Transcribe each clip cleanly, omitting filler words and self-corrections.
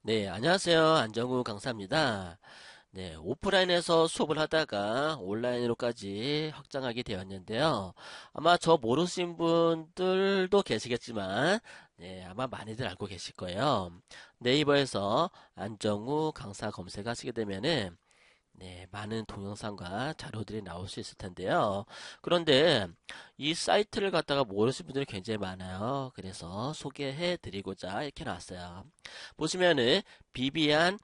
네, 안녕하세요. 안정우 강사입니다. 네, 오프라인에서 수업을 하다가 온라인으로까지 확장하게 되었는데요. 아마 저 모르신 분들도 계시겠지만, 네, 아마 많이들 알고 계실 거예요. 네이버에서 안정우 강사 검색하시게 되면은, 네, 많은 동영상과 자료들이 나올 수 있을 텐데요. 그런데 이 사이트를 갖다가 모르시는 분들이 굉장히 많아요. 그래서 소개해 드리고자 이렇게 나왔어요. 보시면은 비비안.kr,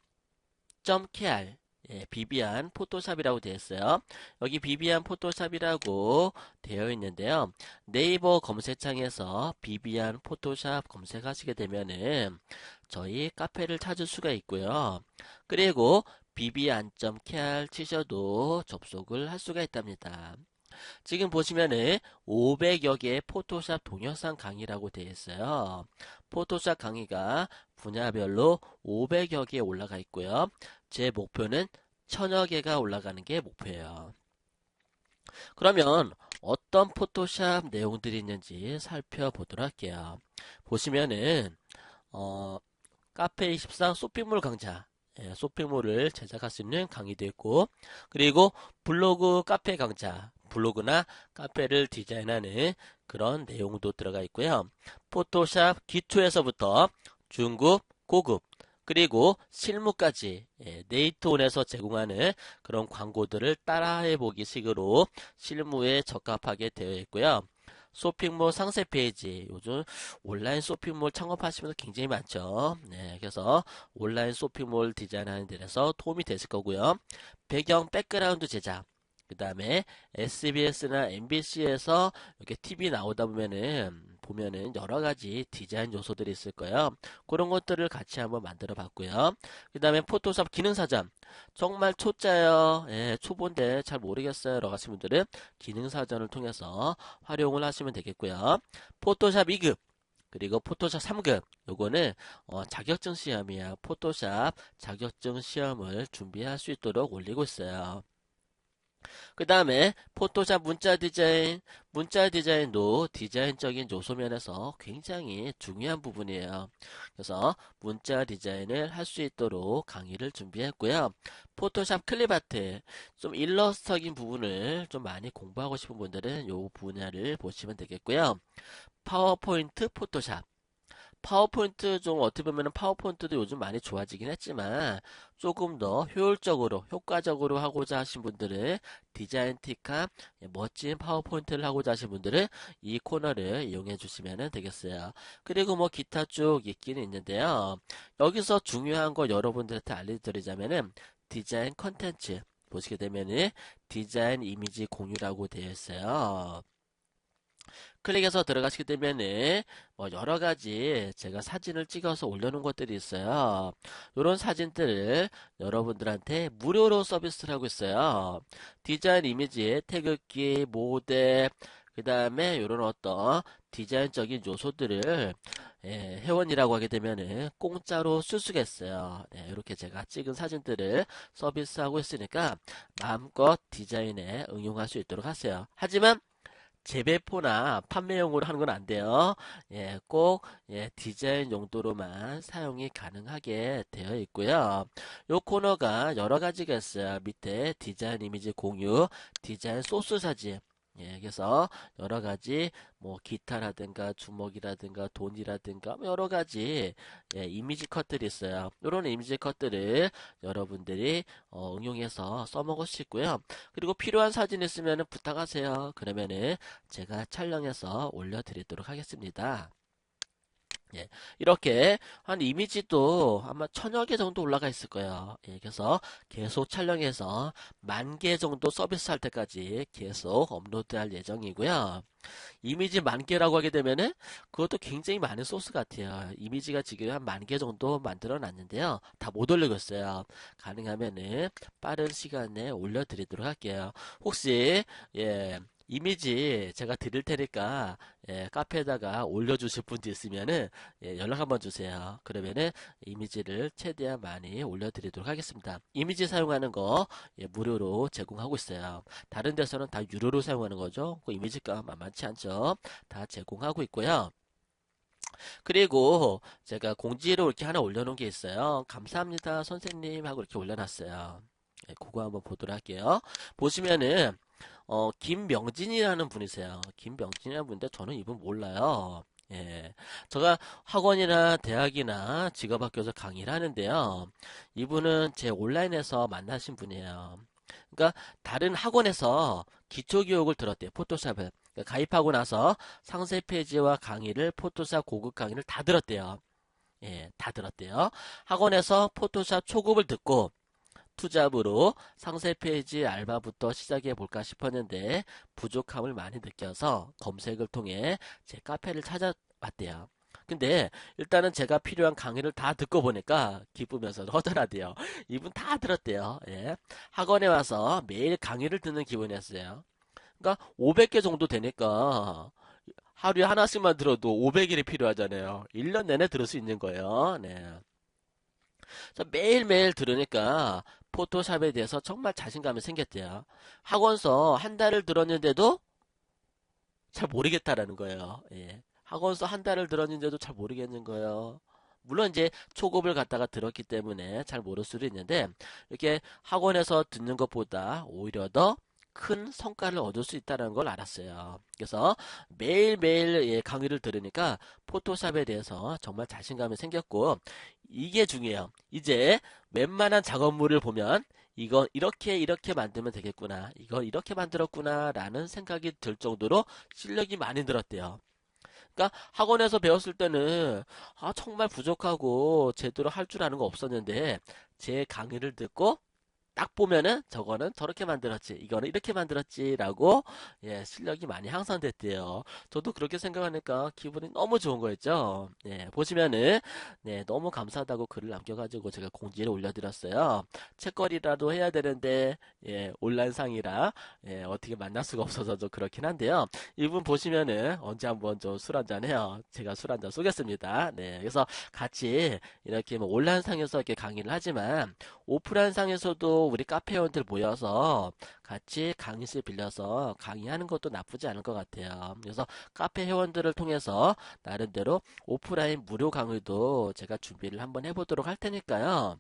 예, 비비안 포토샵이라고 되어 있어요. 여기 비비안 포토샵이라고 되어 있는데요. 네이버 검색창에서 비비안 포토샵 검색하시게 되면은 저희 카페를 찾을 수가 있고요. 그리고 비비안.kr 치셔도 접속을 할 수가 있답니다. 지금 보시면은 500여 개의 포토샵 동영상 강의라고 되어 있어요. 포토샵 강의가 분야별로 500여 개 올라가 있고요. 제 목표는 1000여 개가 올라가는 게 목표예요. 그러면 어떤 포토샵 내용들이 있는지 살펴보도록 할게요. 보시면은 어, 카페24 쇼핑몰 강좌, 예, 쇼핑몰을 제작할 수 있는 강의도 있고, 그리고 블로그 카페 강좌, 블로그나 카페를 디자인하는 그런 내용도 들어가 있고요. 포토샵 기초에서부터 중급, 고급, 그리고 실무까지, 예, 네이트온에서 제공하는 그런 광고들을 따라해 보기 식으로 실무에 적합하게 되어 있고요. 쇼핑몰 상세 페이지, 요즘 온라인 쇼핑몰 창업하시면서 굉장히 많죠. 네, 그래서 온라인 쇼핑몰 디자인하는 데서 도움이 되실 거고요. 배경 백그라운드 제작, 그 다음에 SBS나 MBC에서 이렇게 TV 나오다 보면은 여러 가지 디자인 요소들이 있을 거예요. 그런 것들을 같이 한번 만들어 봤고요. 그 다음에 포토샵 기능사전. 정말 초짜예요. 예, 초보인데 잘 모르겠어요. 라고 하신 분들은 기능사전을 통해서 활용을 하시면 되겠고요. 포토샵 2급. 그리고 포토샵 3급. 요거는 자격증 시험이야. 포토샵 자격증 시험을 준비할 수 있도록 올리고 있어요. 그 다음에 포토샵 문자 디자인, 문자 디자인도 디자인적인 요소 면에서 굉장히 중요한 부분이에요. 그래서 문자 디자인을 할 수 있도록 강의를 준비했고요. 포토샵 클립아트, 좀 일러스트적인 부분을 좀 많이 공부하고 싶은 분들은 이 분야를 보시면 되겠고요. 파워포인트 포토샵. 파워포인트 좀 어떻게 보면 파워포인트도 요즘 많이 좋아지긴 했지만 조금 더 효율적으로 효과적으로 하고자 하신 분들은 디자인틱한 멋진 파워포인트를 하고자 하신 분들은 이 코너를 이용해 주시면 되겠어요. 그리고 뭐 기타 쭉 있기는 있는데요. 여기서 중요한 거 여러분들한테 알려드리자면은 디자인 컨텐츠 보시게 되면은 디자인 이미지 공유라고 되어 있어요. 클릭해서 들어가시게 되면은 뭐 여러 가지 제가 사진을 찍어서 올려놓은 것들이 있어요. 이런 사진들을 여러분들한테 무료로 서비스를 하고 있어요. 디자인 이미지, 태극기, 모델, 그 다음에 이런 어떤 디자인적인 요소들을 회원이라고 하게 되면은 공짜로 쓸 수가 있어요. 네, 이렇게 제가 찍은 사진들을 서비스하고 있으니까 마음껏 디자인에 응용할 수 있도록 하세요. 하지만 재배포나 판매용으로 하는 건 안 돼요. 예, 꼭 디자인 용도로만 사용이 가능하게 되어 있고요. 요 코너가 여러 가지가 있어요. 밑에 디자인 이미지 공유, 디자인 소스 사진. 예, 그래서 여러 가지 뭐 기타라든가 주먹이라든가 돈이라든가 뭐 여러 가지 이미지 컷들이 있어요. 이런 이미지 컷들을 여러분들이 응용해서 써먹을 수 있고요. 그리고 필요한 사진 있으면 부탁하세요. 그러면은 제가 촬영해서 올려드리도록 하겠습니다. 예, 이렇게 한 이미지도 아마 1000여 개 정도 올라가 있을 거예요. 예, 그래서 계속 촬영해서 10,000개 정도 서비스할 때까지 계속 업로드할 예정이고요. 이미지 10,000개라고 하게 되면은 그것도 굉장히 많은 소스 같아요. 이미지가 지금 한 10,000개 정도 만들어 놨는데요. 다 못 올리고 있어요. 가능하면은 빠른 시간에 올려드리도록 할게요. 혹시 예, 이미지 제가 드릴 테니까 카페에다가 올려주실 분도 있으면은 연락 한번 주세요. 그러면은 이미지를 최대한 많이 올려드리도록 하겠습니다. 이미지 사용하는 거 무료로 제공하고 있어요. 다른 데서는 다 유료로 사용하는 거죠. 그 이미지가 만만치 않죠. 다 제공하고 있고요. 그리고 제가 공지로 이렇게 하나 올려놓은 게 있어요. 감사합니다, 선생님 하고 이렇게 올려놨어요. 네, 그거 한번 보도록 할게요. 보시면은 김명진이라는 분이세요. 김명진이라는 분인데 저는 이분 몰라요. 예. 제가 학원이나 대학이나 직업학교에서 강의를 하는데요. 이분은 제 온라인에서 만나신 분이에요. 그러니까 다른 학원에서 기초교육을 들었대요. 포토샵을. 그러니까 가입하고 나서 상세 페이지와 강의를 포토샵 고급 강의를 다 들었대요. 예, 다 들었대요. 학원에서 포토샵 초급을 듣고 투잡으로 상세 페이지 알바부터 시작해 볼까 싶었는데 부족함을 많이 느껴서 검색을 통해 제 카페를 찾아봤대요. 근데 일단은 제가 필요한 강의를 다 듣고 보니까 기쁘면서 허전하대요. 이분 다 들었대요. 예. 학원에 와서 매일 강의를 듣는 기분이었어요. 그러니까 500개 정도 되니까 하루에 하나씩만 들어도 500일이 필요하잖아요. 1년 내내 들을 수 있는 거예요. 네. 그래서 매일매일 들으니까 포토샵에 대해서 정말 자신감이 생겼대요. 학원서 한 달을 들었는데도 잘 모르겠다라는 거예요. 예. 학원서 한 달을 들었는데도 잘 모르겠는 거예요. 물론 이제 초급을 갖다가 들었기 때문에 잘 모를 수도 있는데 이렇게 학원에서 듣는 것보다 오히려 더 큰 성과를 얻을 수 있다는 걸 알았어요. 그래서 매일매일 예, 강의를 들으니까 포토샵에 대해서 정말 자신감이 생겼고 이게 중요해요. 이제 웬만한 작업물을 보면 이거 이렇게 만들면 되겠구나. 이거 이렇게 만들었구나 라는 생각이 들 정도로 실력이 많이 늘었대요. 그러니까 학원에서 배웠을 때는 정말 부족하고 제대로 할 줄 아는 거 없었는데 제 강의를 듣고 딱 보면은 저거는 저렇게 만들었지, 이거는 이렇게 만들었지라고 예, 실력이 많이 향상됐대요. 저도 그렇게 생각하니까 기분이 너무 좋은 거였죠. 예, 보시면은 네, 너무 감사하다고 글을 남겨가지고 제가 공지를 올려드렸어요. 책거리라도 해야 되는데 예, 온라인상이라 예, 어떻게 만날 수가 없어서 좀 그렇긴 한데요. 이분 보시면은 언제 한번 좀 술 한잔 해요. 제가 술 한잔 쏘겠습니다. 네, 그래서 같이 이렇게 뭐 온라인상에서 이렇게 강의를 하지만 오프라인 상에서도 우리 카페원들 모여서 같이 강의실 빌려서 강의하는 것도 나쁘지 않을 것 같아요. 그래서 카페 회원들을 통해서 나름대로 오프라인 무료 강의도 제가 준비를 한번 해보도록 할 테니까요.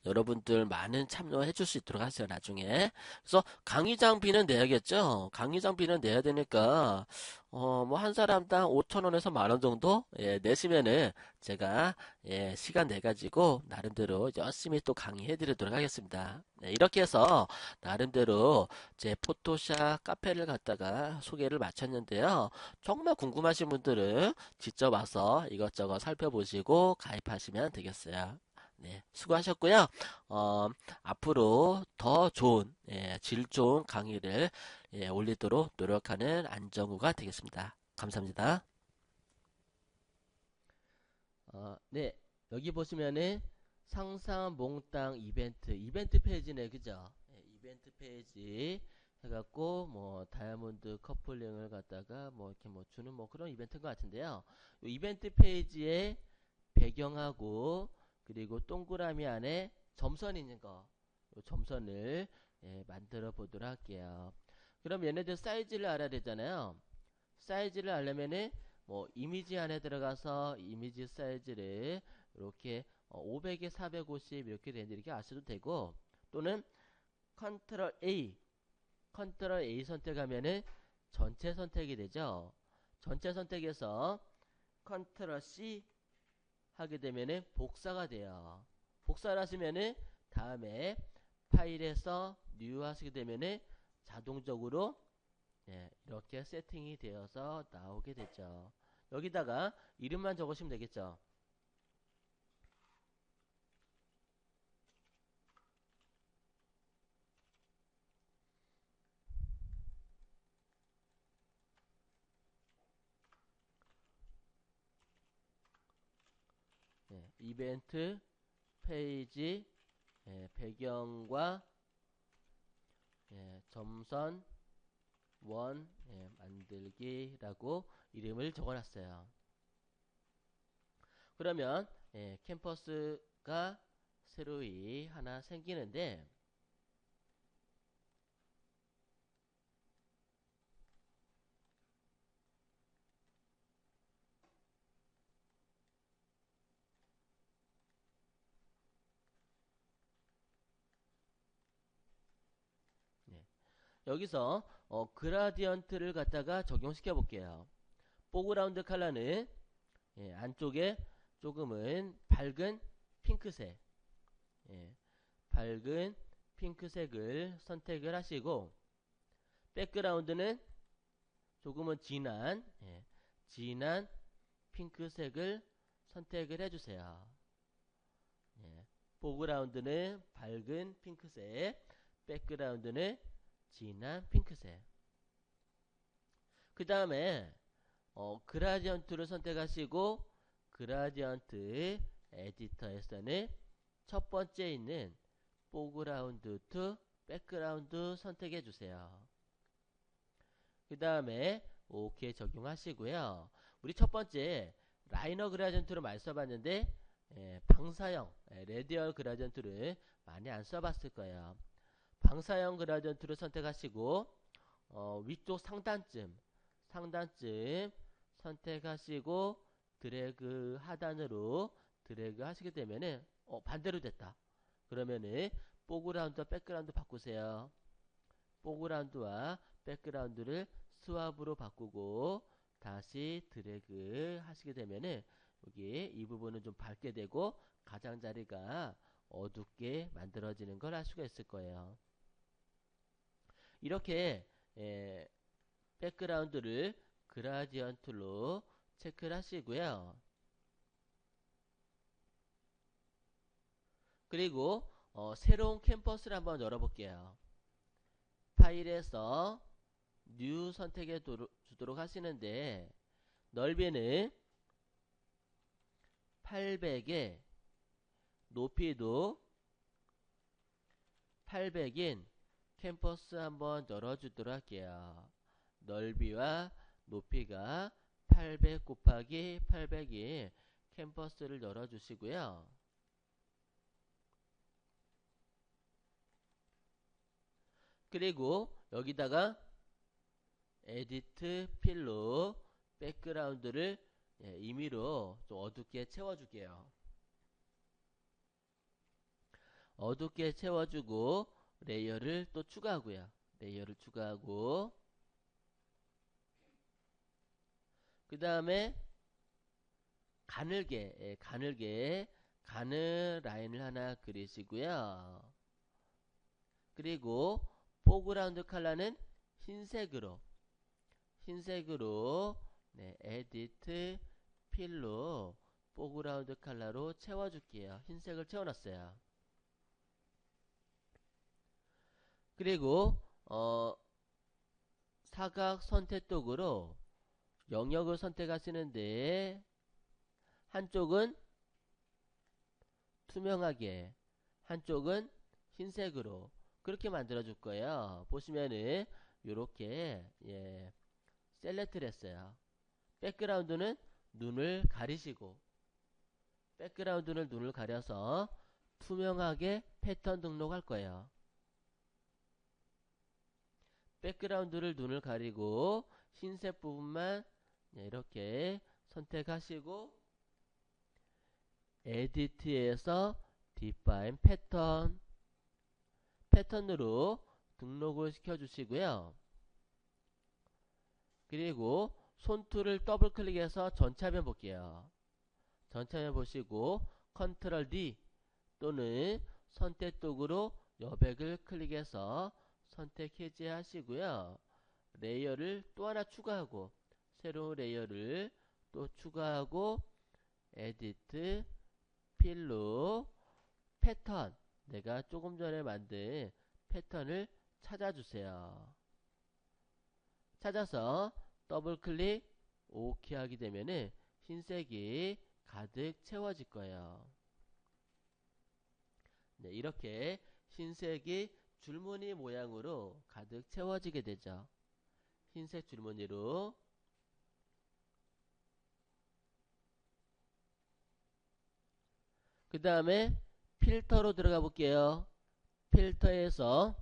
여러분들 많은 참여해 줄 수 있도록 하세요, 나중에. 그래서 강의 장비는 내야겠죠? 강의 장비는 내야 되니까, 뭐, 한 사람당 5,000원에서 10,000원 정도? 예, 내시면은, 제가, 예, 시간 내가지고, 나름대로 열심히 또 강의해 드리도록 하겠습니다. 네, 이렇게 해서, 나름대로, 제 포토샵 카페를 갖다가 소개를 마쳤는데요. 정말 궁금하신 분들은 직접 와서 이것저것 살펴보시고, 가입하시면 되겠어요. 네, 수고하셨고요. 어, 앞으로 더 좋은, 예, 질 좋은 강의를 예, 올리도록 노력하는 안정우가 되겠습니다. 감사합니다. 네, 여기 보시면은 상상 몽땅 이벤트 페이지네, 그죠? 예, 이벤트 페이지 해갖고 뭐 다이아몬드 커플링을 갖다가 뭐 이렇게 뭐 주는 뭐 그런 이벤트인 것 같은데요. 요 이벤트 페이지에 배경하고 그리고 동그라미 안에 점선 있는 거, 요 점선을 예, 만들어 보도록 할게요. 그럼 얘네들 사이즈를 알아야 되잖아요. 사이즈를 알려면은 뭐 이미지 안에 들어가서 이미지 사이즈를 이렇게 500에 450 이렇게 되는데 이렇게 아셔도 되고 또는 컨트롤 A 선택하면은 전체 선택이 되죠. 전체 선택해서 컨트롤 C 하게 되면은 복사가 돼요. 복사를 하시면은 다음에 파일에서 뉴 하시게 되면은 자동적으로 예, 이렇게 세팅이 되어서 나오게 되죠. 여기다가 이름만 적으시면 되겠죠. 예, 이벤트 페이지 예, 배경과 예, 점선 원 예, 만들기라고 이름을 적어놨어요. 그러면 예, 캠퍼스가 새로이 하나 생기는데 여기서 그라디언트를 갖다가 적용시켜 볼게요. 포그라운드 컬러는 안쪽에 조금은 밝은 핑크색, 밝은 핑크색을 선택을 하시고, 백그라운드는 조금은 진한 핑크색을 선택을 해주세요. 포그라운드는 밝은 핑크색, 백그라운드는 진한 핑크색. 그 다음에 그라디언트를 선택하시고, 그라디언트 에디터에서는 첫 번째 있는 포그라운드 to 백그라운드 선택해 주세요. 그 다음에 OK 적용하시고요. 우리 첫 번째 라이너 그라디언트로 많이 써봤는데 방사형 레디얼 그라디언트를 많이 안 써봤을 거예요. 방사형 그라디언트를 선택하시고 위쪽 상단쯤 선택하시고 드래그 하단으로 드래그 하시게 되면은 반대로 됐다. 그러면은 포그라운드와 백그라운드 바꾸세요. 포그라운드와 백그라운드를 스왑으로 바꾸고 다시 드래그 하시게 되면은 여기 이 부분은 좀 밝게 되고 가장자리가 어둡게 만들어지는 걸 알 수가 있을 거예요. 이렇게 백그라운드를 그라디언트로 체크를 하시고요. 그리고 새로운 캔버스를 한번 열어볼게요. 파일에서 뉴 선택해 주도록 하시는데 넓이는 800에 높이도 800인 캔버스 한번 열어주도록 할게요. 넓이와 높이가 800 곱하기 800인 캔버스를 열어주시고요. 그리고 여기다가 에디트 필로 백그라운드를 임의로 좀 어둡게 채워줄게요. 어둡게 채워주고 레이어를 또 추가하고요. 레이어를 추가하고 그 다음에 가늘게 가늘 라인을 하나 그리시고요. 그리고 포그라운드 컬러는 흰색으로 에디트 필로 포그라운드 컬러로 채워줄게요. 흰색을 채워놨어요. 그리고 사각 선택도구로 영역을 선택하시는데 한쪽은 투명하게 한쪽은 흰색으로 그렇게 만들어 줄 거예요. 보시면은 요렇게 셀렉트를 했어요. 백그라운드는 눈을 가리시고 백그라운드는 눈을 가려서 투명하게 패턴 등록할 거예요. 백그라운드를 눈을 가리고 흰색 부분만 이렇게 선택하시고 에디트에서 define 패턴으로 등록을 시켜 주시고요. 그리고 손툴을 더블 클릭해서 전차면 볼게요. 전차면 보시고 컨트롤 D 또는 선택도구로 여백을 클릭해서 선택 해제하시고요. 레이어를 또 하나 추가하고 새로운 레이어를 또 추가하고 에디트 필로 패턴 내가 조금 전에 만든 패턴을 찾아주세요. 찾아서 더블 클릭 OK 하게 되면은 흰색이 가득 채워질 거예요. 네, 이렇게 흰색이 줄무늬 모양으로 가득 채워지게 되죠. 흰색 줄무늬로. 그 다음에 필터로 들어가 볼게요. 필터에서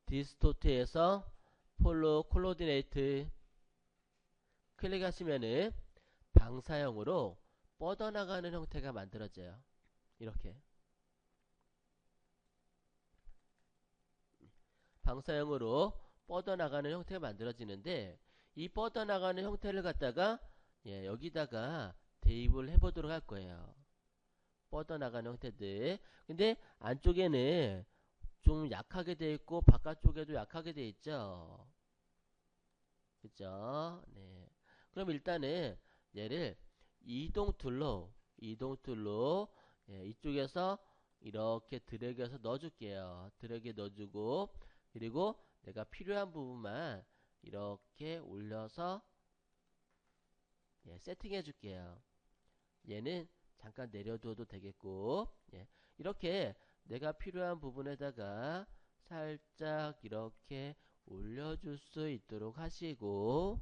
디스토트에서 폴로 콜로디네이트 클릭하시면은 방사형으로 뻗어나가는 형태가 만들어져요. 이렇게 방사형으로 뻗어나가는 형태가 만들어지는데 이 뻗어나가는 형태를 갖다가 여기다가 대입을 해보도록 할 거예요. 뻗어나가는 형태들. 근데 안쪽에는 좀 약하게 되어 있고 바깥쪽에도 약하게 되어 있죠. 그죠? 네. 그럼 일단은 얘를 이동 툴로 이쪽에서 이렇게 드래그해서 넣어줄게요. 드래그 넣어주고 그리고 내가 필요한 부분만 이렇게 올려서 세팅해 줄게요. 얘는 잠깐 내려둬도 되겠고 이렇게 내가 필요한 부분에다가 살짝 이렇게 올려줄 수 있도록 하시고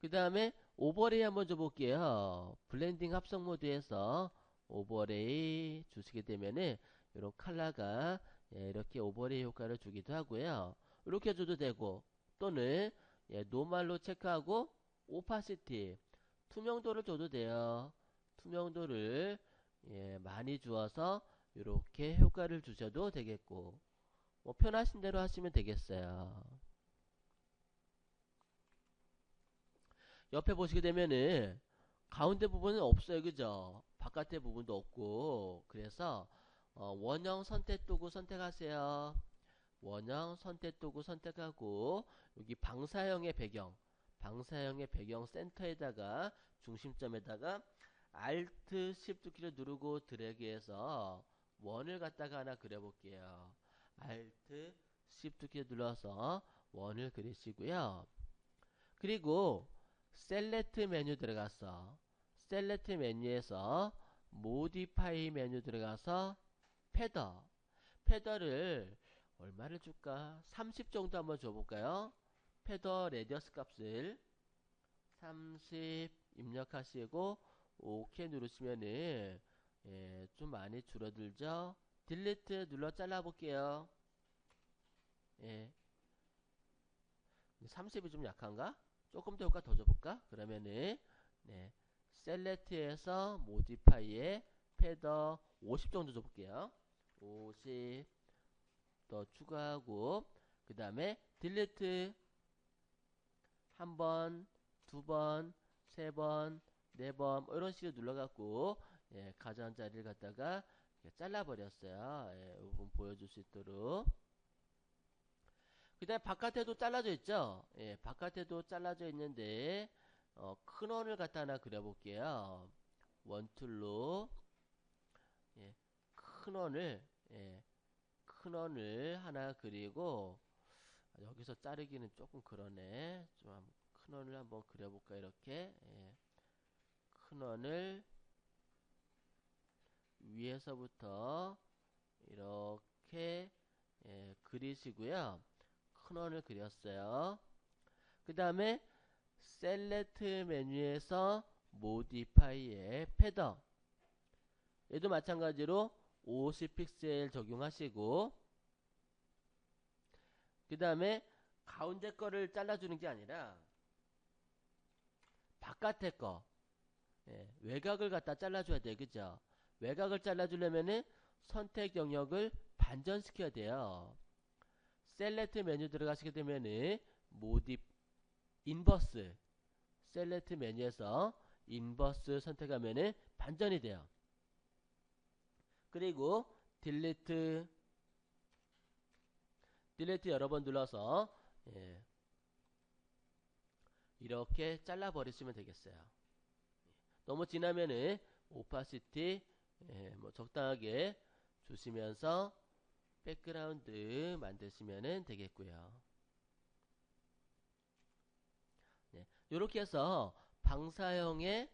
그 다음에 오버레이 한번 줘볼게요. 블렌딩 합성 모드에서 오버레이 주시게 되면은 이런 컬러가 이렇게 오버레이 효과를 주기도 하고요. 이렇게 줘도 되고 또는 노말로 체크하고 오파시티 투명도를 줘도 돼요. 투명도를 많이 주어서 이렇게 효과를 주셔도 되겠고 뭐 편하신 대로 하시면 되겠어요. 옆에 보시게 되면은 가운데 부분은 없어요. 그죠? 바깥의 부분도 없고 그래서 원형 선택 도구 선택하세요. 원형 선택 도구 선택하고 여기 방사형의 배경 센터에다가 중심점에다가 Alt Shift 키를 누르고 드래그해서 원을 갖다가 하나 그려볼게요. Alt Shift 키 눌러서 원을 그리시고요. 그리고 셀렉트 메뉴 들어가서 셀렉트 메뉴에서 모디파이 메뉴 들어가서 패더를 얼마를 줄까? 30 정도 한번 줘볼까요? 패더 레디어스 값을 30 입력하시고 OK 누르시면은 좀 많이 줄어들죠? 딜리트 눌러 잘라볼게요. 30이 좀 약한가? 조금 더 효과 더 줘볼까? 그러면은 셀렉트에서 모디파이에 패더 50 정도 줘볼게요. 50 더 추가하고 그 다음에 딜리트 한 번, 두 번, 세 번, 네 번 이런 식으로 눌러갖고 가장자리를 갖다가 잘라버렸어요. 이 부분 보여줄 수 있도록. 그 다음에 바깥에도 잘라져 있죠. 바깥에도 잘라져 있는데 큰 원을 갖다 하나 그려볼게요. 원툴로 큰 원을 큰 원을 하나 그리고 여기서 자르기는 조금 그러네. 좀 큰 원을 한번 그려볼까 이렇게 큰 원을 위에서부터 이렇게 그리시고요. 큰 원을 그렸어요. 그 다음에 셀렉트 메뉴에서 모디파이의 패더 얘도 마찬가지로 50 픽셀 적용하시고 그 다음에 가운데 거를 잘라주는 게 아니라 바깥에 거 외곽을 갖다 잘라줘야 돼. 그죠? 외곽을 잘라주려면은 선택 영역을 반전시켜야 돼요. 셀렉트 메뉴 들어가시게 되면은 모디 인버스 셀렉트 메뉴에서 인버스 선택하면은 반전이 돼요. 그리고 딜리트 여러 번 눌러서 이렇게 잘라 버리시면 되겠어요. 너무 진하면은 오파시티 뭐 적당하게 주시면서 백그라운드 만드시면 되겠고요. 이렇게 해서 방사형의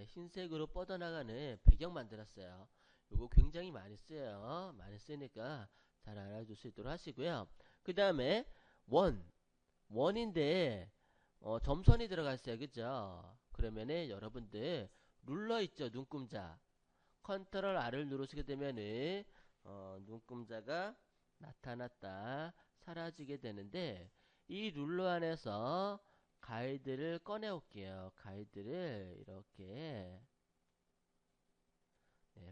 흰색으로 뻗어나가는 배경 만들었어요. 이거 굉장히 많이 쓰여요. 많이 쓰니까 잘 알아줄 수 있도록 하시고요. 그 다음에 원인데 점선이 들어가 있어요. 그죠? 그러면은 여러분들 룰러 있죠? 눈금자 컨트롤 R을 누르시게 되면은 눈금자가 나타났다 사라지게 되는데 이 룰러 안에서 가이드를 꺼내 올게요. 가이드를 이렇게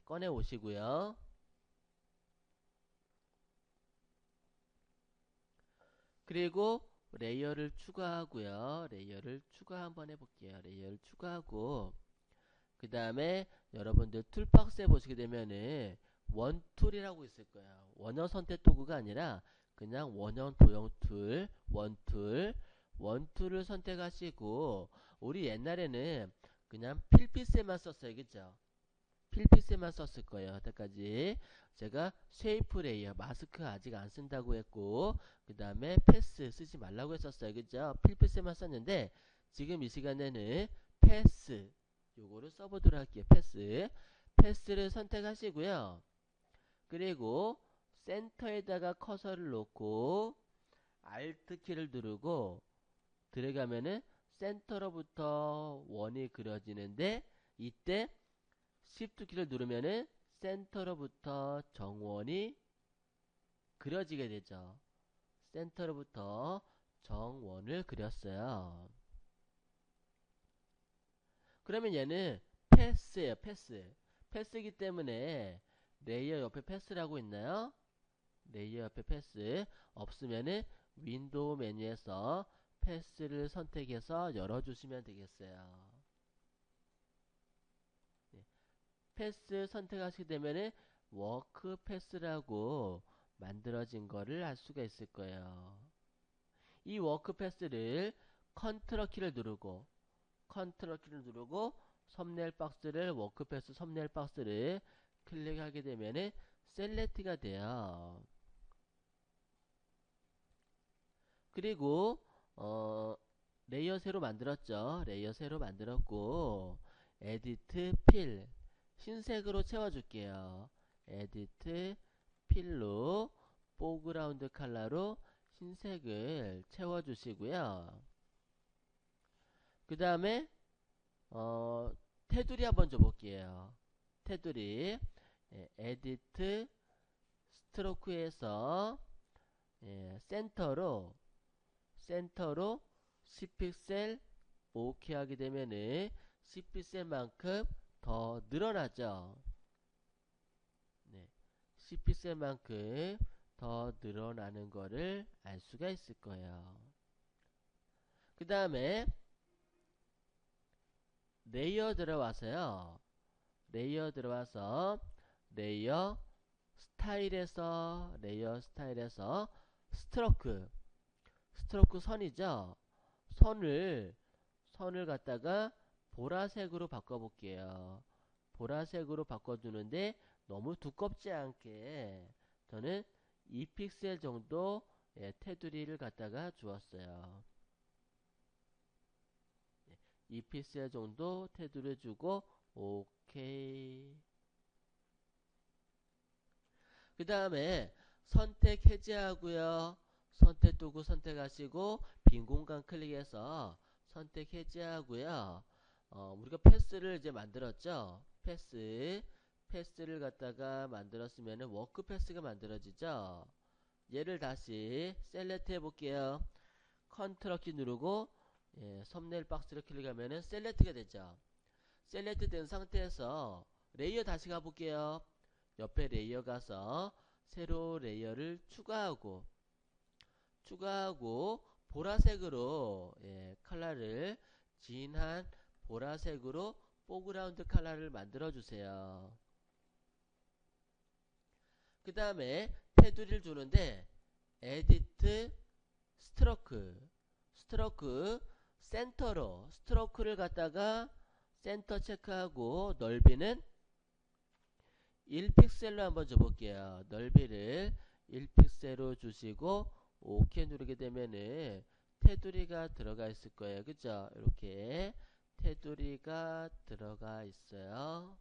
꺼내 오시고요. 그리고 레이어를 추가하고요. 레이어를 추가 한번 해볼게요. 레이어를 추가하고 그 다음에 여러분들 툴박스에 보시게 되면은 원툴이라고 있을 거예요. 원형 선택 도구가 아니라 그냥 원형 도형 툴, 원툴을 선택하시고 우리 옛날에는 그냥 필피스에만 썼어요. 그죠? 필피스에만 썼을 거예요. 여태까지 제가 쉐이프 레이어 마스크 아직 안 쓴다고 했고 그 다음에 패스 쓰지 말라고 했었어요. 그죠? 필피스에만 썼는데 지금 이 시간에는 패스 요거를 써보도록 할게요. 패스를 선택하시고요. 그리고 센터에다가 커서를 놓고 Alt 키를 누르고 들어가면은 센터로부터 원이 그려지는데 이때 Shift 키를 누르면은 센터로부터 정원이 그려지게 되죠. 센터로부터 정원을 그렸어요. 그러면 얘는 패스예요. 패스이기 때문에 레이어 옆에 패스라고 있나요? 레이어 옆에 패스 없으면은 윈도우 메뉴에서 패스를 선택해서 열어주시면 되겠어요. 네. 패스 선택하시게 되면은 워크 패스라고 만들어진 거를 알 수가 있을 거예요. 이 워크 패스를 컨트롤 키를 누르고 썸네일 박스를 워크 패스 썸네일 박스를 클릭하게 되면은 셀렉트가 돼요. 그리고 레이어 새로 만들었죠. 레이어 새로 만들었고 에디트 필 흰색으로 채워줄게요. 에디트 필로 포그라운드 컬러로 흰색을 채워주시고요. 그 다음에 테두리 한번 줘볼게요. 테두리 에디트 스트로크에서 센터로 10픽셀 오케이 하게 되면은 10픽셀만큼 더 늘어나죠. 네, 10픽셀만큼 더 늘어나는 거를 알 수가 있을 거예요. 그 다음에 레이어 들어와서요. 레이어 들어와서 레이어 스타일에서 스트로크 선이죠. 선을 갖다가 보라색으로 바꿔볼게요. 보라색으로 바꿔주는데 너무 두껍지 않게 저는 2픽셀 정도 테두리를 갖다가 주었어요. 2픽셀 정도 테두리 주고 오케이. 그 다음에 선택 해제하고요. 선택 도구 선택하시고 빈 공간 클릭해서 선택 해제하고요. 우리가 패스를 이제 만들었죠. 패스를 갖다가 만들었으면 워크 패스가 만들어지죠. 얘를 다시 셀렉트 해볼게요. 컨트롤 키 누르고 썸네일 박스를 클릭하면 셀렉트가 되죠. 셀렉트 된 상태에서 레이어 다시 가볼게요. 옆에 레이어 가서 새로 레이어를 추가하고 보라색으로 컬러를 진한 보라색으로 포그라운드 컬러를 만들어 주세요. 그 다음에 테두리를 주는데 에디트 스트로크 센터로 스트로크를 갖다가 센터 체크하고 넓이는 1픽셀로 한번 줘볼게요. 넓이를 1픽셀로 주시고 OK 누르게 되면은 테두리가 들어가 있을 거예요. 그죠? 이렇게 테두리가 들어가 있어요.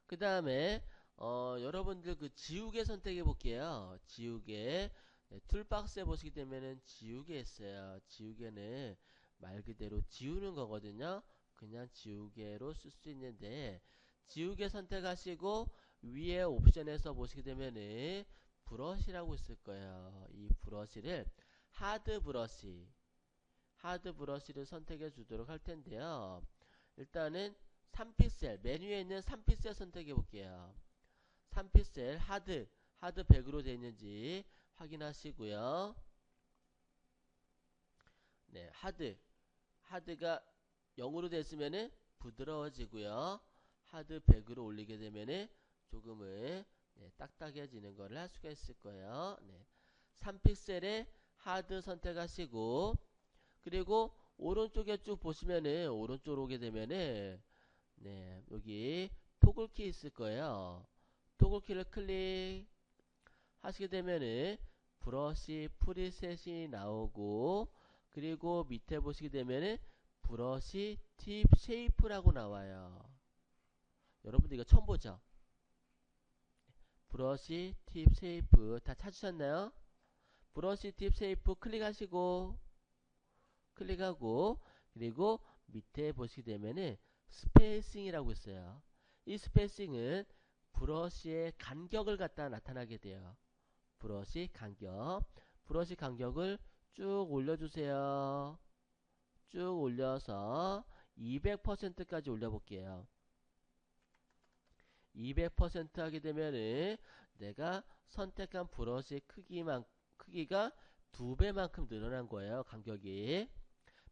그 다음에 여러분들 그 지우개 선택해 볼게요. 지우개 툴박스에 보시게 되면은 지우개 있어요. 지우개는 말 그대로 지우는 거거든요. 그냥 지우개로 쓸 수 있는데 지우개 선택하시고 위에 옵션에서 보시게 되면은 브러쉬라고 있을 거예요. 이 브러쉬를 하드 브러쉬를 선택해 주도록 할 텐데요. 일단은 3픽셀 메뉴에 있는 3픽셀 선택해 볼게요. 3픽셀 하드 100으로 되어 있는지 확인하시고요. 네, 하드가 0으로 됐으면은 부드러워지고요. 하드 100으로 올리게 되면은 조금은 네, 딱딱해지는 거를 할 수가 있을 거예요. 네. 3픽셀에 하드 선택하시고 그리고 오른쪽에 쭉 보시면은 오른쪽으로 오게 되면은 네, 여기 토글키 있을 거예요. 토글키를 클릭하시게 되면은 브러쉬 프리셋이 나오고 그리고 밑에 보시게 되면은 브러쉬 팁 쉐이프라고 나와요. 여러분들 이거 처음 보죠? 브러쉬 팁 쉐이프 다 찾으셨나요? 브러쉬 팁 쉐이프 클릭하고 그리고 밑에 보시게 되면은 스페이싱이라고 있어요. 이 스페이싱은 브러쉬의 간격을 갖다 나타나게 돼요. 브러쉬 간격을 쭉 올려주세요. 쭉 올려서 200%까지 올려볼게요. 200% 하게 되면은 내가 선택한 브러쉬 크기가 2배만큼 늘어난 거예요. 간격이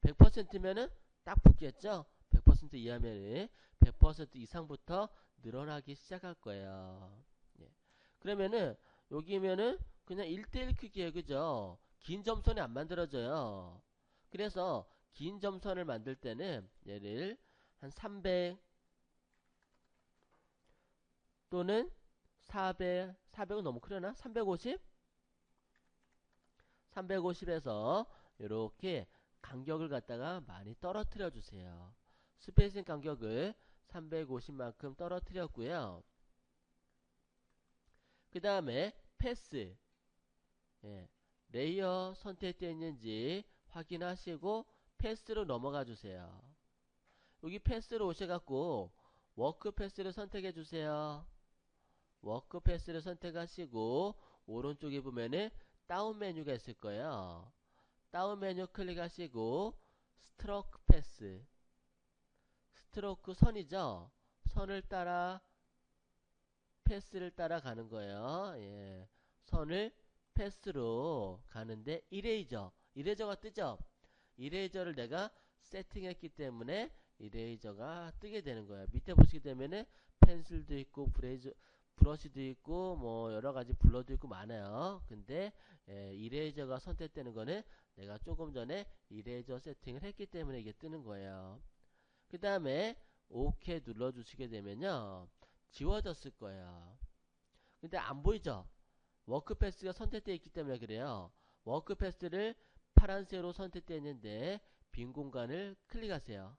100%면은 딱 붙겠죠. 100% 이하면은 100% 이상부터 늘어나기 시작할 거예요. 예. 그러면은 여기면은 그냥 1대1 크기에 그죠? 긴 점선이 안 만들어져요. 그래서 긴 점선을 만들 때는 얘를 한 300 또는 400은 너무 크려나? 350? 350에서 이렇게 간격을 갖다가 많이 떨어뜨려 주세요. 스페이싱 간격을 350만큼 떨어뜨렸고요. 그 다음에 패스 예, 레이어 선택되어 있는지 확인하시고 패스로 넘어가 주세요. 여기 패스로 오셔갖고 워크 패스를 선택해 주세요. 워크 패스를 선택하시고 오른쪽에 보면은 다운 메뉴가 있을 거예요. 다운 메뉴 클릭하시고 스트로크 패스 스트로크 선이죠. 선을 따라 패스를 따라가는 거예요. 예. 선을 패스로 가는데 이레이저가 뜨죠. 이레이저를 내가 세팅했기 때문에 이레이저가 뜨게 되는 거예요. 밑에 보시게 되면은 펜슬도 있고 브러쉬도 있고 뭐 여러가지 블러도 있고 많아요. 근데 이레이저가 선택되는 거는 내가 조금 전에 이레이저 세팅을 했기 때문에 이게 뜨는 거예요. 그 다음에 OK 눌러주시게 되면요 지워졌을 거예요. 근데 안 보이죠? 워크패스가 선택되어 있기 때문에 그래요. 워크패스를 파란색으로 선택되어 있는데 빈 공간을 클릭하세요.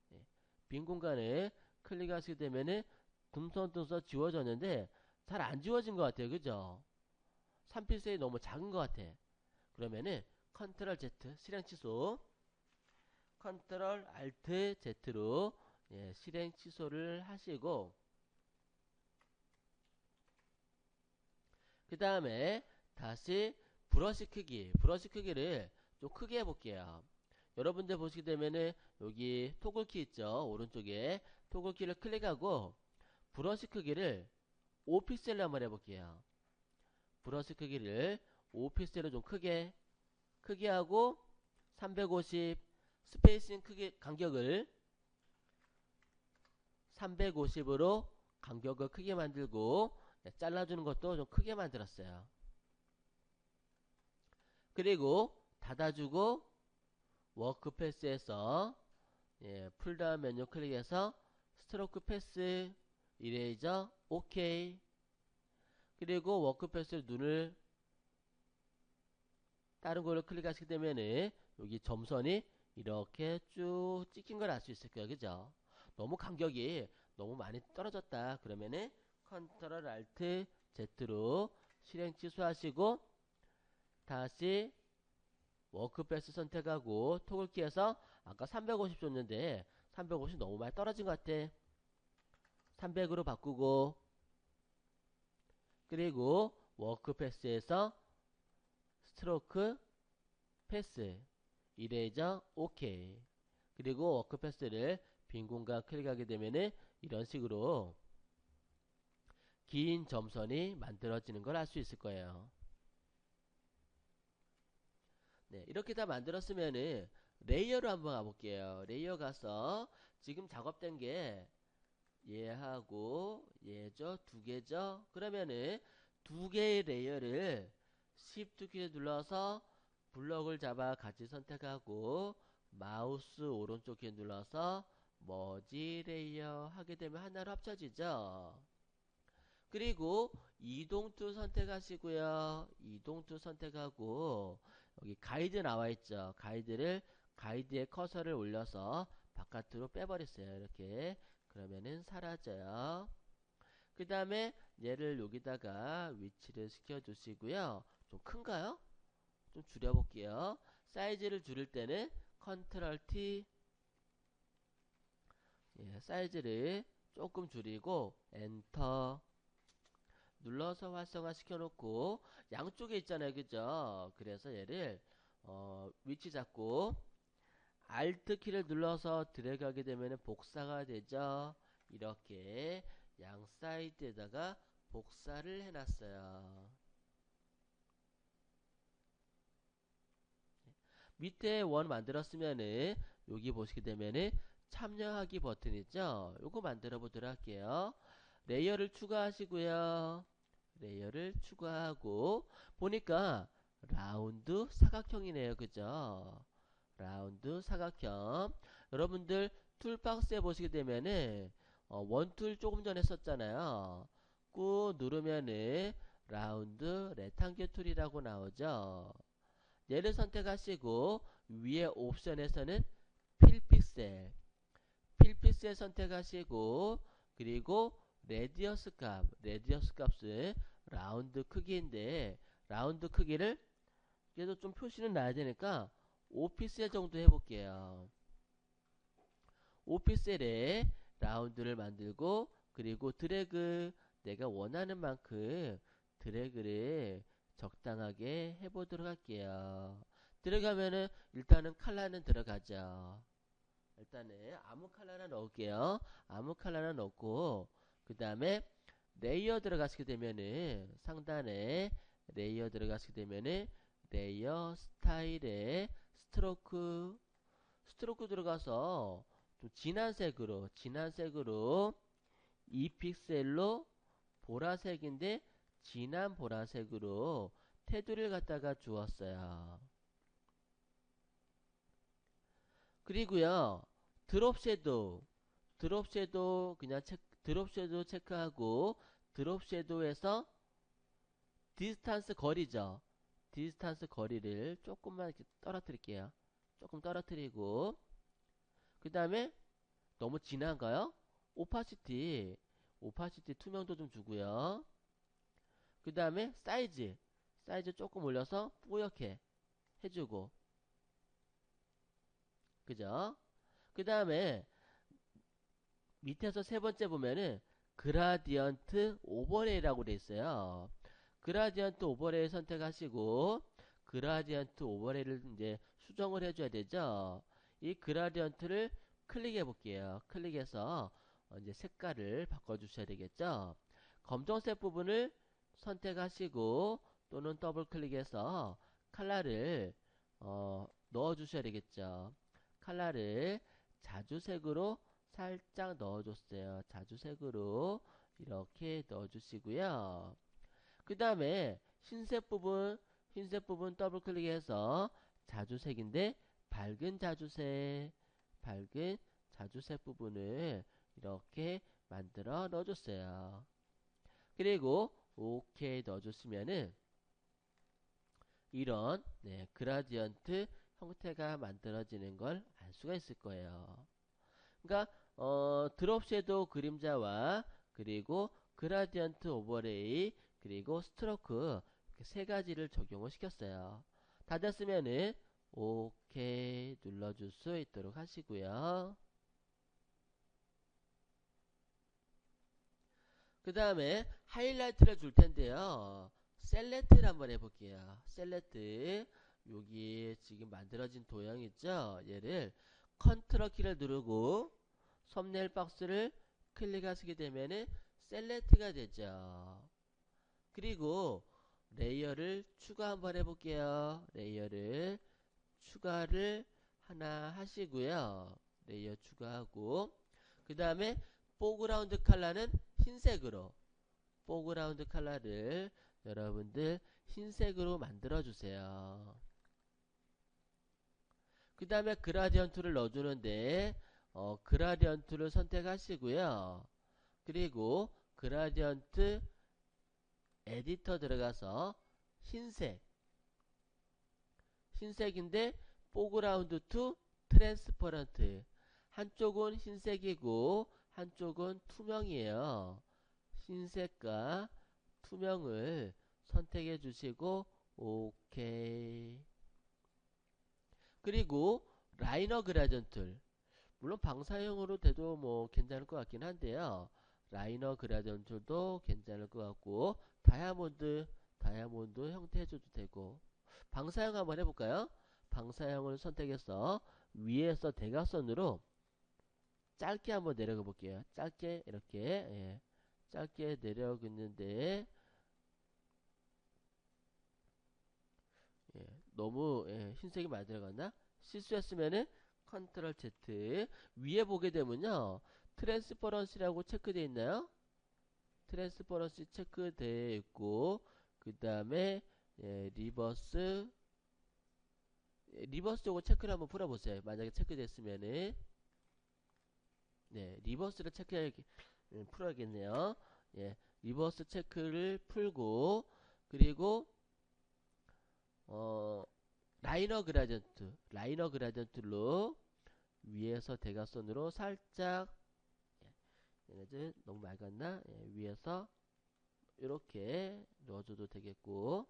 네. 빈 공간을 클릭하시게 되면은 듬성듬성 지워졌는데 잘 안 지워진 것 같아요. 그죠? 3필셀이 너무 작은 것 같아. 그러면은 컨트롤 Z 실행 취소 컨트롤 알트 Z로 예, 실행 취소를 하시고 그 다음에 다시 브러쉬 크기를 좀 크게 해볼게요. 여러분들 보시게 되면은 여기 토글키 있죠. 오른쪽에 토글키를 클릭하고 브러쉬 크기를 5픽셀로 한번 해볼게요. 브러쉬 크기를 5픽셀로 좀 크게 하고 350 스페이싱 크기 간격을 350으로 간격을 크게 만들고 잘라주는 것도 좀 크게 만들었어요. 그리고 닫아주고 워크 패스에서 풀다운 메뉴 클릭해서 스트로크 패스 이레이저 OK 그리고 워크 패스 눈을 다른 걸로 클릭하시게 되면은 여기 점선이 이렇게 쭉 찍힌 걸 알 수 있을 거예요. 그죠? 너무 간격이 너무 많이 떨어졌다. 그러면은 컨트롤 알트 Z로 실행 취소하시고 다시 워크패스 선택하고 토글키에서 아까 350 줬는데 350 너무 많이 떨어진 것 같아. 300으로 바꾸고 그리고 워크패스에서 스트로크 패스 이레이저 OK 그리고 워크패스를 빈 공간 클릭하게 되면은 이런 식으로 긴 점선이 만들어지는 걸 알 수 있을 거예요. 네, 이렇게 다 만들었으면은 레이어로 한번 가볼게요. 레이어 가서 지금 작업된 게 얘하고 얘죠, 두 개죠. 그러면은 두 개의 레이어를 Shift 키 눌러서 블럭을 잡아 같이 선택하고 마우스 오른쪽 키 눌러서 머지 레이어 하게 되면 하나로 합쳐지죠. 그리고 이동 툴 선택하시고요. 이동 툴 선택하고 여기 가이드 나와 있죠. 가이드에 커서를 올려서 바깥으로 빼버렸어요. 이렇게 그러면은 사라져요. 그 다음에 얘를 여기다가 위치를 시켜 두시고요. 좀 큰가요? 좀 줄여볼게요. 사이즈를 줄일 때는 컨트롤 T, 예, 사이즈를 조금 줄이고 엔터 눌러서 활성화 시켜놓고 양쪽에 있잖아요, 그죠? 그래서 얘를 위치 잡고 Alt 키를 눌러서 드래그하게 되면 복사가 되죠. 이렇게 양 사이드에다가 복사를 해놨어요. 밑에 원 만들었으면은 여기 보시게 되면은 참여하기 버튼 있죠? 요거 만들어 보도록 할게요. 레이어를 추가하시고요. 레이어를 추가하고 보니까 라운드 사각형이네요. 그죠? 라운드 사각형. 여러분들 툴박스에 보시게 되면은 원툴 조금 전에 썼잖아요. 꾹 누르면은 라운드 레탕글 툴이라고 나오죠. 얘를 선택하시고 위에 옵션에서는 필픽셀 선택하시고 그리고 레디어스 값은 라운드 크기인데 라운드 크기를 그래도 좀 표시는 나야 되니까 5픽셀 정도 해볼게요. 5픽셀에 라운드를 만들고 그리고 드래그 내가 원하는 만큼 드래그를 적당하게 해보도록 할게요. 들어가면은 일단은 컬러는 들어가죠. 일단은 아무 컬러나 넣을게요. 아무 컬러나 넣고 그 다음에 레이어 들어가시게 되면은 상단에 레이어 들어가시게 되면은 레이어 스타일에 스트로크 들어가서 좀 진한 색으로 2픽셀로 보라색인데 진한 보라색으로 테두리를 갖다가 주었어요. 그리고요 드롭 섀도우 그냥 드롭 섀도우 체크하고 드롭 섀도우에서 디스탄스 거리죠. 디스탄스 거리를 조금만 이렇게 떨어뜨릴게요. 조금 떨어뜨리고 그 다음에 너무 진한가요? 오파시티 투명도 좀 주고요. 그 다음에 사이즈 조금 올려서 뿌옇게 해주고 그죠? 그 다음에 밑에서 세 번째 보면은 그라디언트 오버레이라고 돼 있어요. 그라디언트 오버레이 선택하시고 그라디언트 오버레이를 이제 수정을 해줘야 되죠. 이 그라디언트를 클릭해 볼게요. 클릭해서 이제 색깔을 바꿔주셔야 되겠죠. 검정색 부분을 선택하시고 또는 더블 클릭해서 컬러를 넣어 주셔야 되겠죠. 컬러를 자주색으로 살짝 넣어줬어요. 자주색으로 이렇게 넣어주시고요. 그 다음에 흰색 부분 더블 클릭해서 자주색인데 밝은 자주색 부분을 이렇게 만들어 넣어줬어요. 그리고 OK 넣어줬으면은 이런 그라디언트 형태가 만들어지는 걸 알 수가 있을 거예요. 그러니까 드롭 섀도우 그림자와 그리고 그라디언트 오버레이 그리고 스트로크 이렇게 세 가지를 적용을 시켰어요. 다 됐으면은 OK 눌러줄 수 있도록 하시고요. 그 다음에 하이라이트를 줄 텐데요. 셀렉트를 한번 해볼게요. 셀렉트 여기 지금 만들어진 도형 있죠? 얘를 컨트롤 키를 누르고 썸네일 박스를 클릭하시게 되면은 셀렉트가 되죠. 그리고 레이어를 추가 한번 해볼게요. 레이어를 추가를 하나 하시고요. 레이어 추가하고 그 다음에 포그라운드 컬러는 흰색으로 포그라운드 컬러를 여러분들 흰색으로 만들어 주세요. 그 다음에 그라디언트를 넣어주는데 그라디언트를 선택하시고요. 그리고 그라디언트 에디터 들어가서 흰색인데 포그라운드 투 트랜스퍼런트 한쪽은 흰색이고 한쪽은 투명이에요. 흰색과 투명을 선택해 주시고 오케이. 그리고 라이너 그라디언트 물론 방사형으로 돼도 뭐 괜찮을 것 같긴 한데요. 라이너 그라디언트도 괜찮을 것 같고 다이아몬드 형태 해줘도 되고 방사형 한번 해볼까요? 방사형을 선택해서 위에서 대각선으로 짧게 한번 내려가 볼게요. 짧게 이렇게 짧게 내려가고 있는데 너무 흰색이 많이 들어갔나? 실수했으면은 컨트롤 Z 위에 보게 되면요 트랜스퍼런시라고 체크되어 있나요? 트랜스퍼런시 체크되어 있고 그 다음에 리버스 요거 체크를 한번 풀어보세요. 만약에 체크됐으면은 리버스를 체크해 풀어야겠네요. 리버스 체크를 풀고 그리고 어 라이너 그라디언트로 위에서 대각선으로 살짝 얘네들 너무 맑았나? 위에서 이렇게 넣어줘도 되겠고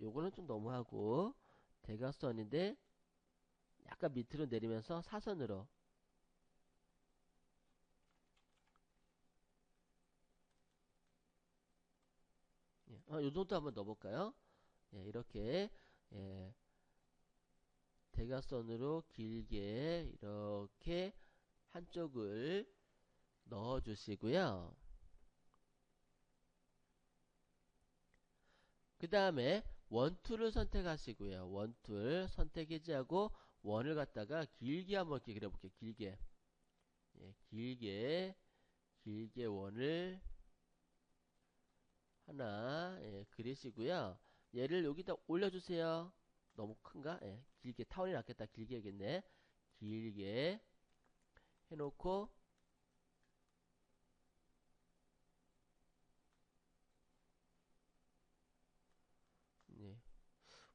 요거는 좀 너무하고 대각선인데 약간 밑으로 내리면서 사선으로 요 정도 한번 넣어볼까요? 이렇게 예, 대각선으로 길게 이렇게 한쪽을 넣어 주시고요. 그 다음에 원툴을 선택하시고요. 원툴 선택 해제하고 원을 갖다가 길게 한번 이렇게 그려볼게요. 길게 원을 하나 그리시고요. 얘를 여기다 올려주세요. 너무 큰가? 길게 타원이 낫겠다. 길게 해야겠네. 길게 해놓고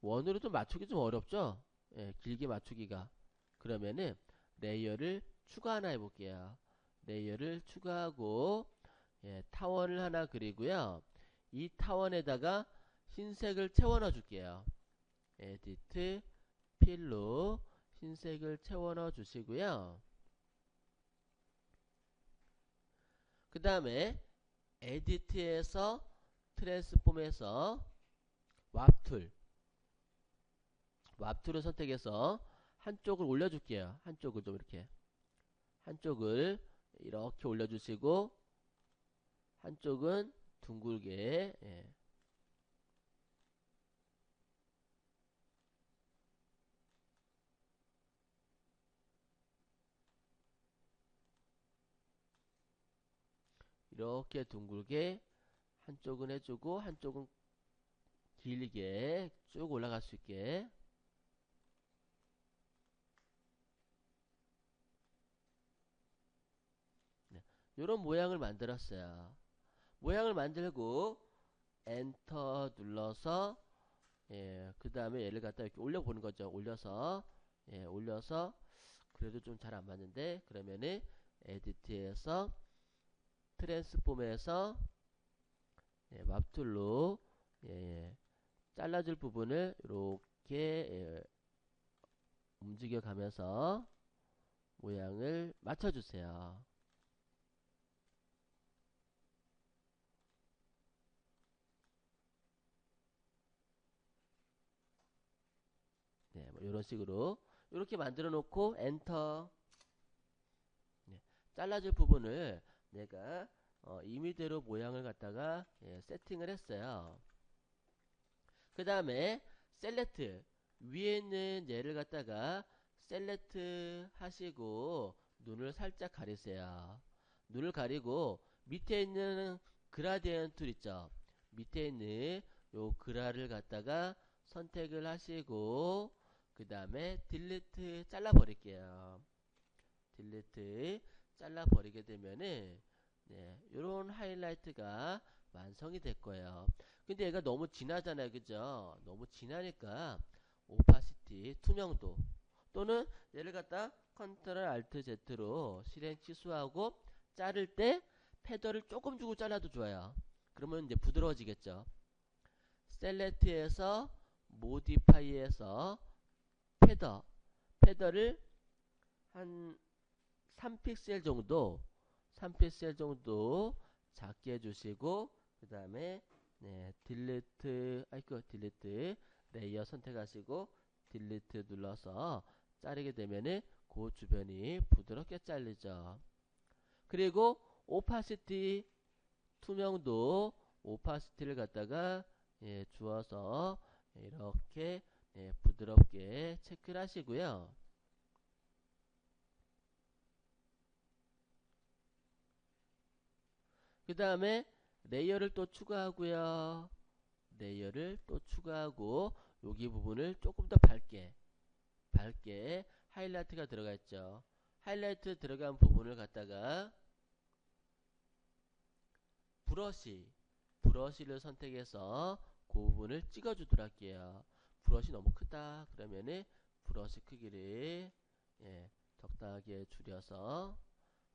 원으로 좀 맞추기 좀 어렵죠? 길게 맞추기가. 그러면은 레이어를 추가 하나 해볼게요. 레이어를 추가하고 타원을 하나 그리고요. 이 타원에다가 흰색을 채워 넣어 줄게요. 에디트 필로 흰색을 채워 넣어 주시고요. 그 다음에 에디트에서 트랜스폼에서 왑툴을 선택해서 한쪽을 올려줄게요. 한쪽을 좀 이렇게 한쪽을 이렇게 올려주시고 한쪽은 둥글게 이렇게 둥글게 한쪽은 해주고 한쪽은 길게 쭉 올라갈 수 있게 이런 모양을 만들었어요. 모양을 만들고 엔터 눌러서 그 다음에 얘를 갖다 이렇게 올려보는 거죠. 올려서 그래도 좀 잘 안 맞는데 그러면은 에디트에서 트랜스폼에서 맙툴로 잘라줄 부분을 이렇게 움직여 가면서 모양을 맞춰주세요. 이런 식으로 이렇게 만들어 놓고 엔터. 네, 잘라줄 부분을 내가 임의대로 모양을 갖다가 세팅을 했어요. 그 다음에 셀렉트 위에 있는 얘를 갖다가 셀렉트 하시고 눈을 살짝 가리세요. 눈을 가리고 밑에 있는 그라디언트 툴 있죠. 밑에 있는 요 그라를 갖다가 선택을 하시고 그 다음에 딜리트 잘라 버릴게요. 딜리트 잘라 버리게 되면은 요런 하이라이트가 완성이 될 거예요. 근데 얘가 너무 진하잖아요. 그죠? 너무 진하니까 오파시티 투명도 또는 얘를 갖다 컨트롤 알트 Z로 실행 취소하고 자를 때 패더를 조금 주고 잘라도 좋아요. 그러면 이제 부드러워지겠죠. 셀렉트에서 모디파이에서 패더를 한 3픽셀 정도 3픽셀 정도 작게 해주시고 그 다음에 딜리트 딜리트 레이어 선택하시고 딜리트 눌러서 자르게 되면은 그 주변이 부드럽게 잘리죠. 그리고 오파시티 투명도 오파시티를 갖다가 주어서 이렇게 부드럽게 체크를 하시고요. 그 다음에 레이어를 또 추가하고요. 레이어를 또 추가하고 여기 부분을 조금 더 밝게 하이라이트가 들어가 있죠. 하이라이트 들어간 부분을 갖다가 브러쉬를 선택해서 그 부분을 찍어주도록 할게요. 브러쉬 너무 크다 그러면은 브러쉬 크기를 적당하게 줄여서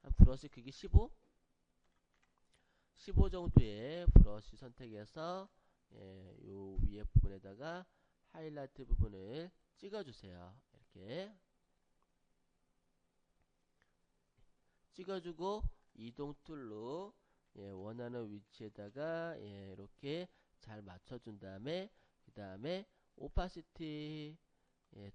한 브러쉬 크기 15 정도의 브러쉬 선택해서 요 위에 부분에다가 하이라이트 부분을 찍어주세요. 이렇게 찍어주고 이동 툴로 원하는 위치에다가 이렇게 잘 맞춰준 다음에 그 다음에 오파시티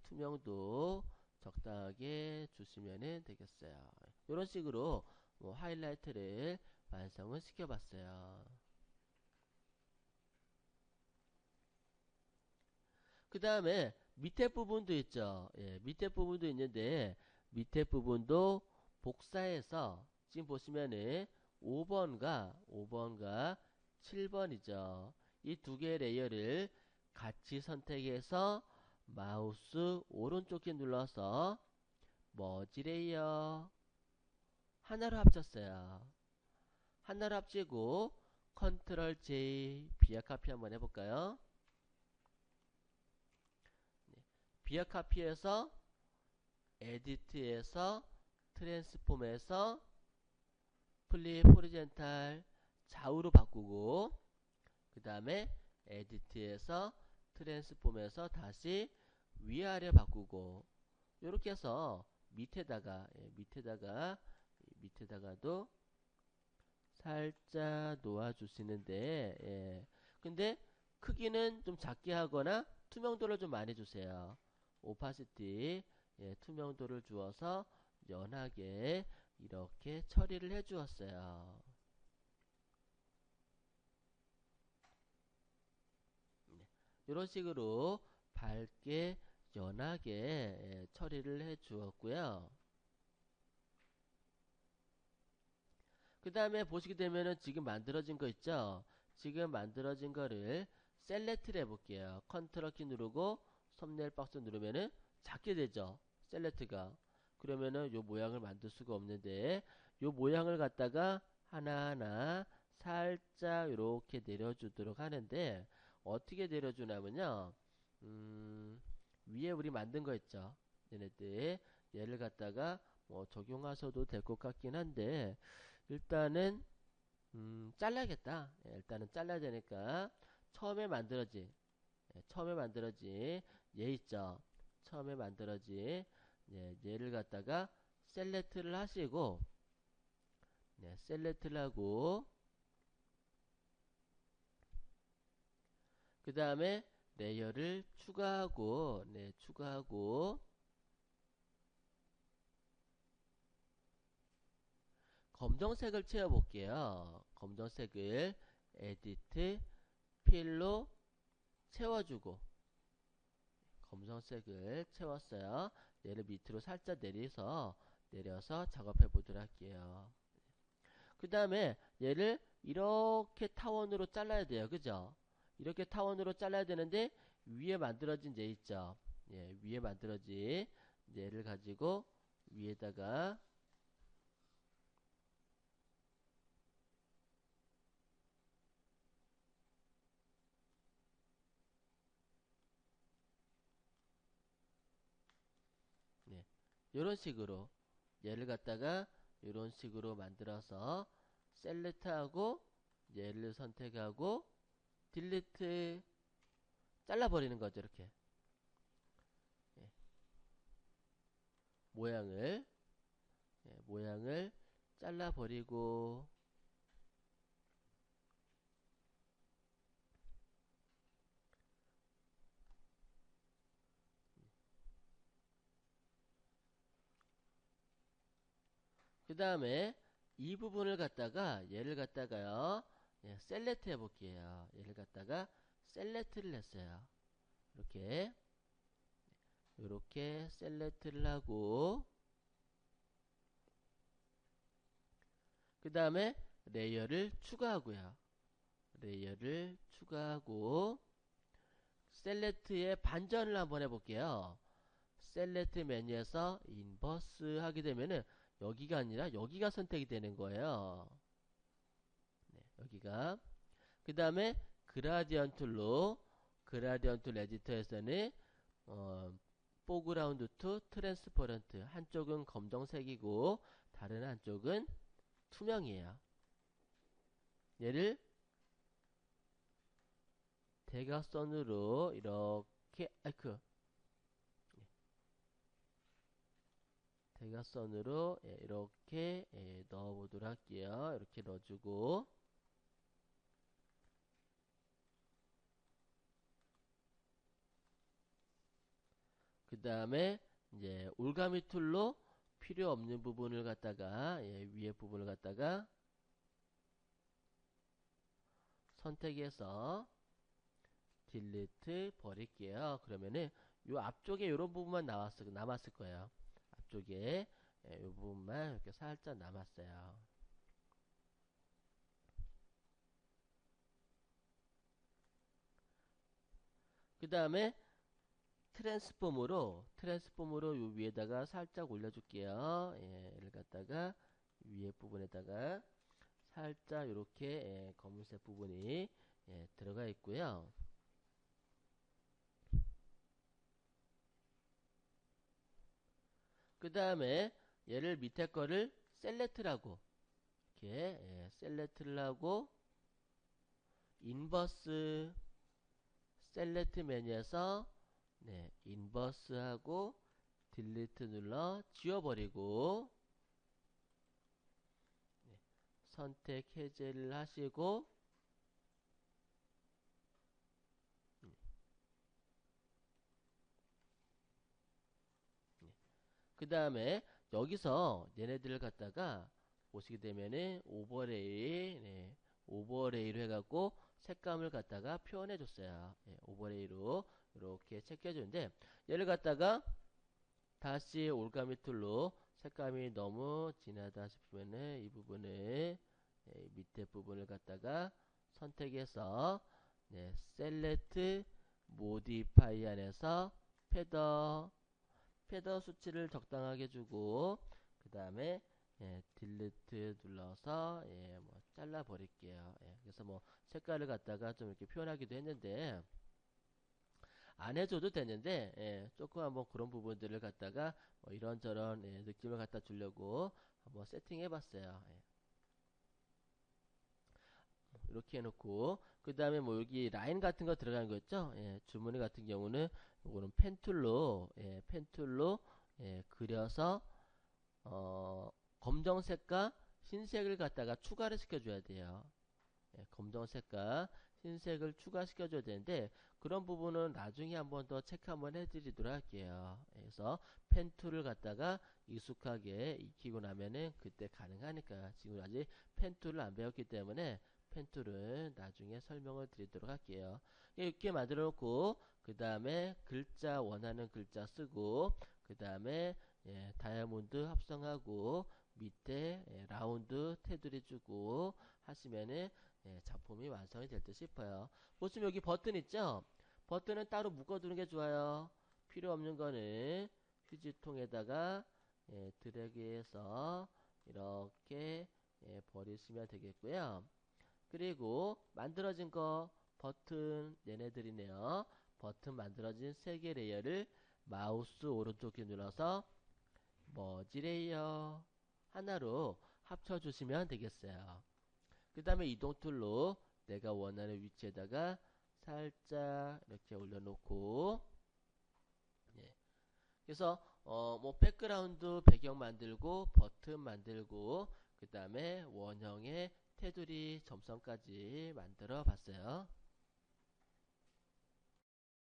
투명도 적당하게 주시면 되겠어요. 이런 식으로 하이라이트를 완성을 시켜봤어요. 그 다음에 밑에 부분도 있죠. 밑에 부분도 있는데 밑에 부분도 복사해서 지금 보시면은 5번과 7번이죠. 이 두 개의 레이어를 같이 선택해서 마우스 오른쪽 키 눌러서 머지 레이어 하나로 합쳤어요. 하나로 합치고 컨트롤 J 비약 카피 한번 해볼까요? 비약 카피에서 에디트에서 트랜스폼에서 플립 호리젠탈 좌우로 바꾸고 그 다음에 에디트에서 트랜스폼에서 다시 위아래 바꾸고 이렇게 해서 밑에다가도 살짝 놓아 주시는데 근데 크기는 좀 작게 하거나 투명도를 좀 많이 주세요. 오파시티 투명도를 주어서 연하게 이렇게 처리를 해 주었어요. 이런 식으로 밝게 연하게 처리를 해 주었고요. 그 다음에 보시게 되면은 지금 만들어진 거 있죠. 지금 만들어진 거를 셀렉트를 해볼게요. 컨트롤 키 누르고 썸네일 박스 누르면은 작게 되죠. 셀렉트가. 그러면은 요 모양을 만들 수가 없는데 요 모양을 갖다가 하나하나 살짝 이렇게 내려주도록 하는데 어떻게 내려주냐면요. 위에 우리 만든 거 있죠. 얘를 갖다가 뭐 적용하셔도 될 것 같긴 한데 일단은 잘라야겠다. 일단은 잘라야 되니까 처음에 만들어진 얘 있죠. 처음에 만들어진 얘를 갖다가 셀렉트를 하시고 셀렉트를 하고 그 다음에 레이어를 추가하고, 네, 추가하고, 검정색을 채워볼게요. 검정색을 에디트, 필로 채워주고, 검정색을 채웠어요. 얘를 밑으로 살짝 내려서 작업해 보도록 할게요. 그 다음에 얘를 이렇게 타원으로 잘라야 돼요. 그죠? 이렇게 타원으로 잘라야 되는데 위에 만들어진 얘 있죠? 예, 위에 만들어진 얘를 가지고 위에다가 네, 이런 식으로 얘를 갖다가 이런 식으로 만들어서 셀렉트하고 얘를 선택하고 딜리트 잘라버리는 거죠. 이렇게 예, 모양을 모양을 잘라버리고 그 다음에 이 부분을 갖다가 얘를 갖다가요 예, 셀렉트 해볼게요. 얘를 갖다가 셀렉트를 했어요. 이렇게 셀렉트를 하고 그 다음에 레이어를 추가하고요. 레이어를 추가하고 셀렉트에 반전을 한번 해볼게요. 셀렉트 메뉴에서 인버스 하게 되면은 여기가 아니라 여기가 선택이 되는 거예요. 네, 여기가 그 다음에 그라디언트 에디터에서는 포그라운드 투 트랜스퍼런트 한쪽은 검정색이고 다른 한쪽은 투명이에요. 얘를 대각선으로 이렇게 대각선으로 이렇게 넣어보도록 할게요. 이렇게 넣어주고 그 다음에 이제 올가미 툴로 필요 없는 부분을 갖다가 위에 부분을 갖다가 선택해서 딜리트 버릴게요. 그러면은 요 앞쪽에 이런 부분만 남았을 거예요. 앞쪽에 이 부분만 이렇게 살짝 남았어요. 그 다음에 트랜스폼으로 요 위에다가 살짝 올려줄게요. 얘를 갖다가 위에 부분에다가 살짝 이렇게 검은색 부분이 들어가 있고요. 그 다음에 얘를 밑에 거를 셀렉트라고 이렇게 셀렉트를 하고 인버스 셀렉트 메뉴에서 인버스하고 딜리트 눌러 지워버리고 선택 해제를 하시고 그 다음에 여기서 얘네들을 갖다가 보시게 되면은 오버레이로 해갖고 색감을 갖다가 표현해 줬어요. 오버레이로 이렇게 체크해주는데 얘를 갖다가 다시 올가미 툴로 색감이 너무 진하다 싶으면은 이 부분을 밑에 부분을 갖다가 선택해서 셀렉트 모디파이 안에서 패더 수치를 적당하게 주고 그 다음에 딜리트 눌러서 뭐 잘라 버릴게요. 그래서 뭐 색깔을 갖다가 좀 이렇게 표현하기도 했는데 안 해줘도 되는데 조금 한번 그런 부분들을 갖다가 뭐 이런저런 느낌을 갖다 주려고 한번 세팅해 봤어요. 이렇게 해놓고 그 다음에 뭐 여기 라인 같은 거 들어가는 거 있죠. 주머니 같은 경우는 요거는 펜툴로 그려서 검정색과 흰색을 갖다가 추가를 시켜줘야 돼요. 검정색과 흰색을 추가시켜 줘야 되는데 그런 부분은 나중에 한번 더 체크 한번 해드리도록 할게요. 그래서 펜 툴을 갖다가 익숙하게 익히고 나면은 그때 가능하니까 지금 아직 펜 툴을 안 배웠기 때문에 펜 툴은 나중에 설명을 드리도록 할게요. 이렇게 만들어 놓고 그 다음에 글자 원하는 글자 쓰고 그 다음에 다이아몬드 합성하고 밑에 라운드 테두리 주고 하시면은 작품이 완성이 될 듯 싶어요. 보시면 여기 버튼 있죠? 버튼은 따로 묶어두는 게 좋아요. 필요 없는 거는 휴지통에다가 드래그해서 이렇게 버리시면 되겠고요. 그리고 만들어진 거 버튼 얘네들이네요. 버튼 만들어진 3개 레이어를 마우스 오른쪽 키 눌러서 머지 레이어 하나로 합쳐주시면 되겠어요. 그 다음에 이동 툴로 내가 원하는 위치에다가 살짝 이렇게 올려놓고 그래서 뭐 백그라운드 배경 만들고 버튼 만들고 그 다음에 원형의 테두리 점선까지 만들어 봤어요.